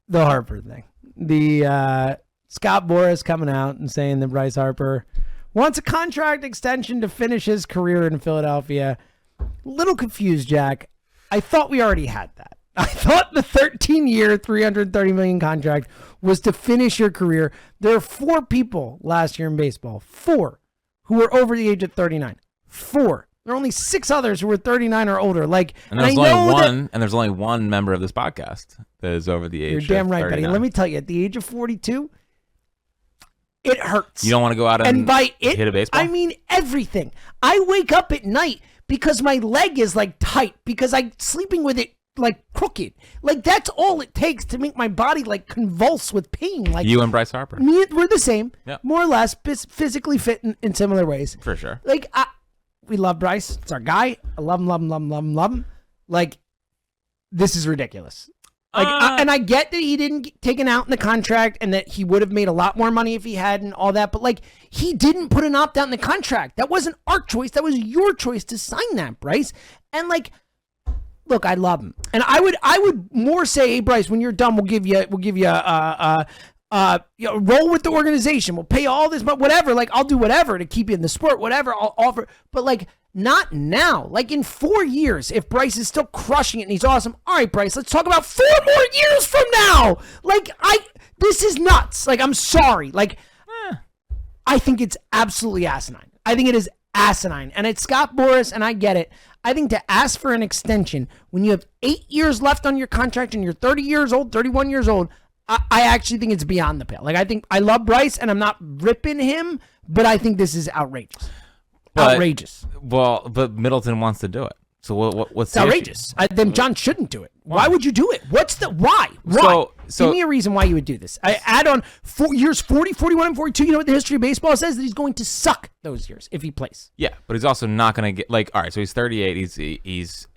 the Harper thing. The Scott Boras coming out and saying that Bryce Harper wants a contract extension to finish his career in Philadelphia. Little confused, Jack. I thought we already had that. I thought the 13-year, $330 million contract was to finish your career. There are 4 people last year in baseball, 4, who were over the age of 39. 4. There are only 6 others who were 39 or older. And there's only one member of this podcast that is over the age of 39. You're damn right, buddy. Let me tell you, at the age of 42, it hurts. You don't want to go out and hit a baseball? I mean everything. I wake up at night because my leg is like tight because I'm sleeping with it like crooked. Like that's all it takes to make my body like convulse with pain. Like you and Bryce Harper. We're the same, yep. More or less, physically fit in similar ways. For sure. Like we love Bryce. It's our guy. I love him. Like this is ridiculous. Like, and I get that he didn't get taken out in the contract and that he would have made a lot more money if he had and all that. But like, he didn't put an opt-out in the contract. That wasn't our choice. That was your choice to sign that, Bryce. And like, look, I love him. And I would more say, hey, Bryce, when you're done, we'll give you roll with the organization. We'll pay all this, but whatever. Like, I'll do whatever to keep you in the sport, whatever I'll offer. But like, not now. Like in 4 years, if Bryce is still crushing it and he's awesome. All right, Bryce, let's talk about 4 more years from now. Like this is nuts. Like, I'm sorry. Like, I think it's absolutely asinine. I think it is asinine. And it's Scott Boras, and I get it. I think to ask for an extension when you have 8 years left on your contract and you're 30 years old, 31 years old, I actually think it's beyond the pale. Like, I think I love Bryce, and I'm not ripping him, but I think this is outrageous. Outrageous. Well, but Middleton wants to do it. So what's it's outrageous? Then John shouldn't do it. Why would you do it? Why? So give me a reason why you would do this. I add on 4 years, 40, 41, and 42. You know what the history of baseball says? That he's going to suck those years if he plays. Yeah, but he's also not going to get all right. So he's 38. He's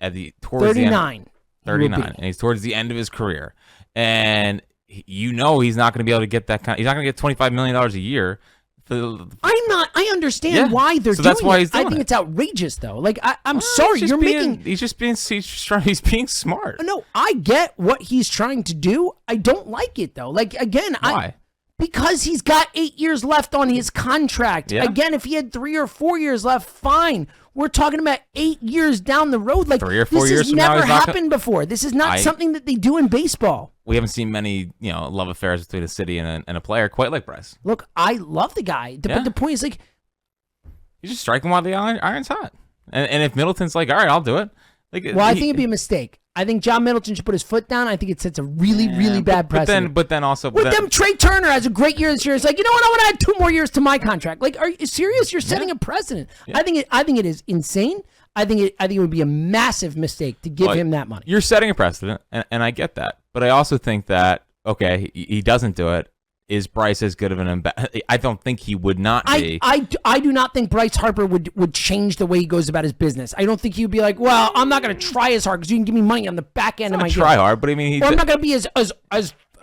towards 39. 39, and he's towards the end of his career, and he's not going to be able to get that kind. He's not going to get $25 million a year. I understand why they're doing that's why it. He's doing I think it's outrageous, though. Like, I'm sorry, he's being smart. No, I get what he's trying to do. I don't like it, though. Like, again, why? Because he's got 8 years left on his contract. Yeah. Again, if he had 3 or 4 years left, fine. We're talking about 8 years down the road. Like, 3 or 4 years this has never happened before. This is not something that they do in baseball. We haven't seen many, love affairs between a city and a player quite like Bryce. Look, I love the guy, but the point is, like, you just strike him while the iron's hot. And if Middleton's like, all right, I'll do it. Like, I think it'd be a mistake. I think John Middleton should put his foot down. I think it sets a really, really bad precedent. But then Trey Turner has a great year this year. It's like, you know what? I want to add 2 more years to my contract. Like, are you serious? You're setting a precedent. Yeah. I think it is insane. I think it would be a massive mistake to give him that money. You're setting a precedent, and I get that. But I also think that, okay, he doesn't do it. Is Bryce as good of an I don't think he would not be. I do not think Bryce Harper would change the way he goes about his business. I don't think he would be like, well, I'm not going to try as hard because you can give me money on the back end of my deal. Try hard, but I mean, I'm not going to be as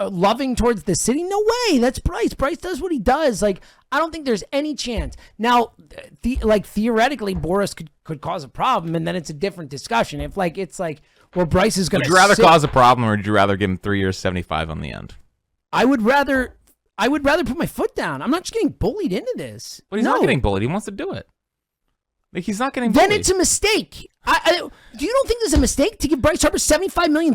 loving towards the city. No way. That's Bryce. Bryce does what he does. Like, I don't think there's any chance. Now, theoretically, Boras could cause a problem, and then it's a different discussion. If it's like, well, Bryce is going to. Would you rather cause a problem, or would you rather give him 3 years, 75 on the end? I would rather put my foot down. I'm not just getting bullied into this. But he's not getting bullied. He wants to do it. Like, he's not getting bullied. Then it's a mistake. Do you don't think there's a mistake to give Bryce Harper $75 million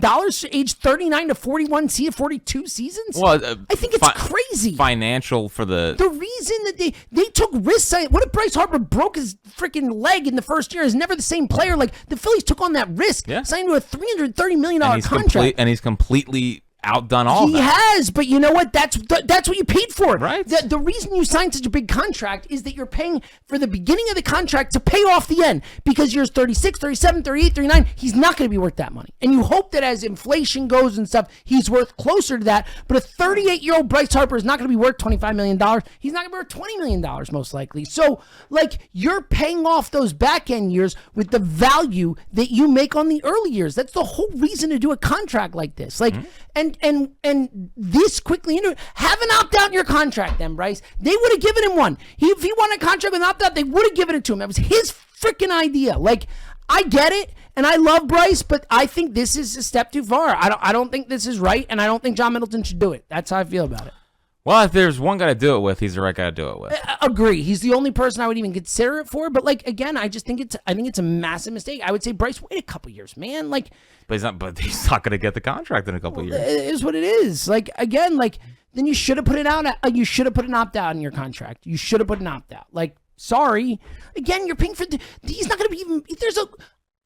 age 39 to 41, 42 seasons? Well, I think it's crazy. Financial for the reason that they took risks. What if Bryce Harper broke his freaking leg in the first year? Is never the same player. Like, the Phillies took on that risk, signed to a $330 million contract, and he's completely outdone all he has, but you know what? That's what you paid for. Right. The reason you signed such a big contract is that you're paying for the beginning of the contract to pay off the end, because you're 36, 37, 38, 39. He's not going to be worth that money. And you hope that as inflation goes and stuff, he's worth closer to that. But a 38-year-old Bryce Harper is not going to be worth $25 million. He's not going to be worth $20 million most likely. So, like, you're paying off those back end years with the value that you make on the early years. That's the whole reason to do a contract like this. Like, and this quickly, have an opt-out in your contract then, Bryce. They would have given him one. If he wanted a contract with an opt-out, they would have given it to him. That was his freaking idea. Like, I get it, And I love Bryce, but I think this is a step too far. I don't think this is right, and I don't think John Middleton should do it. That's how I feel about it. Well, if there's one guy to do it with, he's the right guy to do it with. Agree. He's the only person I would even consider it for. But like again, I think it's a massive mistake. I would say Bryce, wait a couple years, man. Like, but he's not going to get the contract in a couple years. It is what it is. Like again, like then you should have put it out. You should have put an opt out in your contract. You should have put an opt out. Like, sorry, again, you're paying for. He's not going to be even.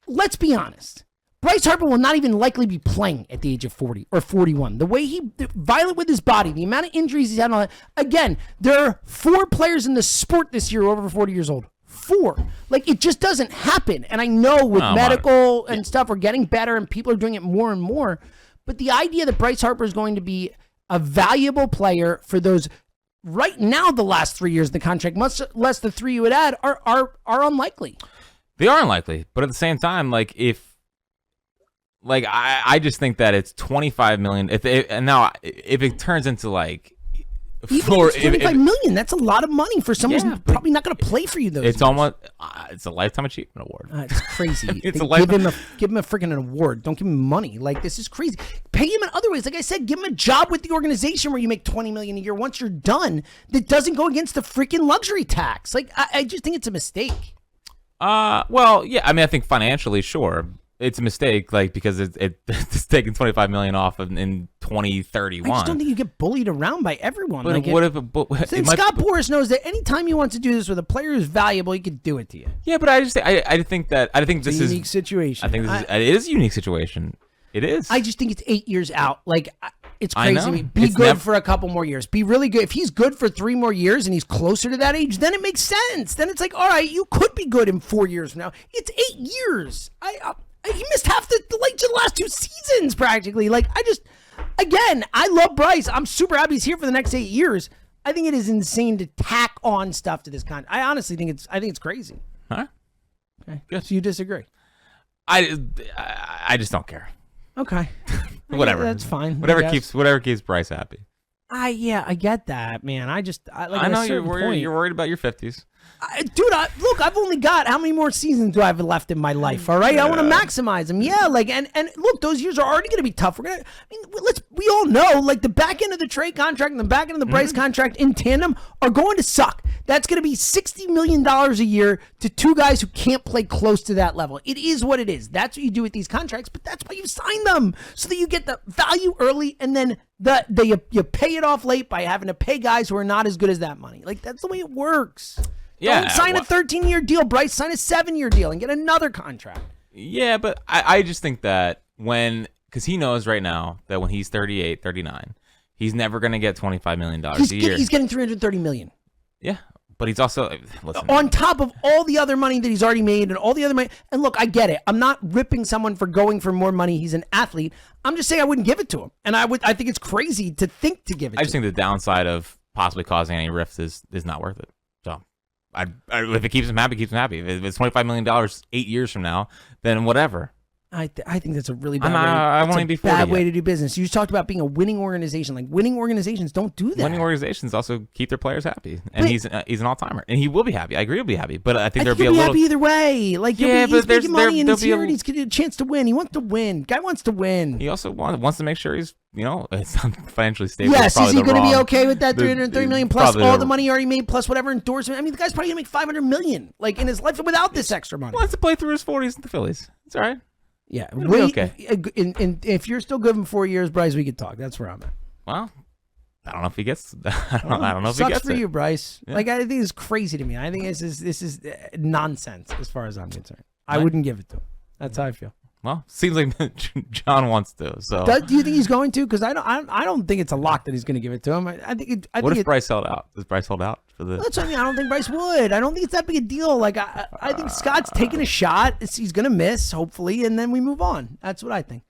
Let's be honest. Bryce Harper will not even likely be playing at the age of 40 or 41. The way violent with his body, the amount of injuries he's had on it. Again, there are 4 players in the sport this year over 40 years old. 4. Like, it just doesn't happen. And I know with medical and stuff, we're getting better and people are doing it more and more. But the idea that Bryce Harper is going to be a valuable player for those right now, the last 3 years of the contract, much less the 3 you would add, are unlikely. They are unlikely. But at the same time, I just think that it's $25 million. If it turns into like $25 million, that's a lot of money for someone who's probably not going to play for you. It's almost it's a lifetime achievement award. It's crazy. Give him a freaking award. Don't give him money. Like, this is crazy. Pay him in other ways. Like I said, give him a job with the organization where you make $20 million a year once you're done. That doesn't go against the freaking luxury tax. Like, I just think it's a mistake. Well, yeah. I mean, I think financially, sure. It's a mistake, like, because it's taking $25 million off in 2031. I just don't think you get bullied around by everyone. But Scott Boras knows that anytime he wants to do this with a player who's valuable, he could do it to you. Yeah, but I think this is a unique situation. I think it is a unique situation. It is. I just think it's 8 years out. Like, it's crazy. Be good for a couple more years. Be really good. If he's good for 3 more years and he's closer to that age, then it makes sense. Then it's like, all right, you could be good in 4 years from now. It's 8 years. He missed half the last 2 seasons practically. Like, I love Bryce. I'm super happy he's here for the next 8 years. I think it is insane to tack on stuff to this contract. I honestly think it's crazy. Huh? Okay. Good. So you disagree? I just don't care. Okay. Whatever. That's fine. Whatever keeps Bryce happy. I get that, man. I know you're worried about your 50s. Dude, look, I've only got how many more seasons do I have left in my life? All right, yeah. I want to maximize them. Yeah, like and look, those years are already going to be tough. We all know, like, the back end of the trade contract and the back end of the Bryce contract in tandem are going to suck. That's going to be $60 million a year to 2 guys who can't play close to that level. It is what it is. That's what you do with these contracts, but that's why you sign them, so that you get the value early and then you pay it off late by having to pay guys who are not as good as that money. Like, that's the way it works. Yeah, don't sign a 13-year deal, Bryce. Sign a 7-year deal and get another contract. Yeah, but I just think that because he knows right now that when he's 38, 39, he's never going to get $25 million a year. He's getting $330 million. Yeah, but he's also on top of all the other money that he's already made and all the other money. And look, I get it. I'm not ripping someone for going for more money. He's an athlete. I'm just saying I wouldn't give it to him. And I think it's crazy to think to give it to him. I just think the downside of possibly causing any rifts is not worth it. So if it keeps him happy, keeps him happy. If it's $25 million 8 years from now, then whatever. I think that's a really bad way to do business. You just talked about being a winning organization. Like, winning organizations don't do that. Winning organizations also keep their players happy, and he's an all-timer, and he will be happy. I agree, he'll be happy, but I think there'll be a little happy either way. Like, he's making money and he's here and he's getting a chance to win. He wants to win. Guy wants to win. He also wants to make sure he's it's financially stable. Yes, is he going to be okay with that $330 million plus all the money he already made plus whatever endorsement? I mean, the guy's probably going to make $500 million like in his life without this extra money. He wants to play through his 40s in the Phillies. It's all right. Yeah, okay. And if you're still good in 4 years, Bryce, we could talk. That's where I'm at. Well, I don't know if he gets. I don't know if he gets. Sucks for you, Bryce. Yeah. Like, I think it's crazy to me. I think this is nonsense as far as I'm concerned. I wouldn't give it to him. That's how I feel. Well, seems like John wants to. So, do you think he's going to? Because I don't think it's a lock that he's going to give it to him. What if Bryce held out? Does Bryce hold out for the? That's what I mean. I don't think Bryce would. I don't think it's that big a deal. Like, I think Scott's taking a shot. He's going to miss, hopefully, and then we move on. That's what I think.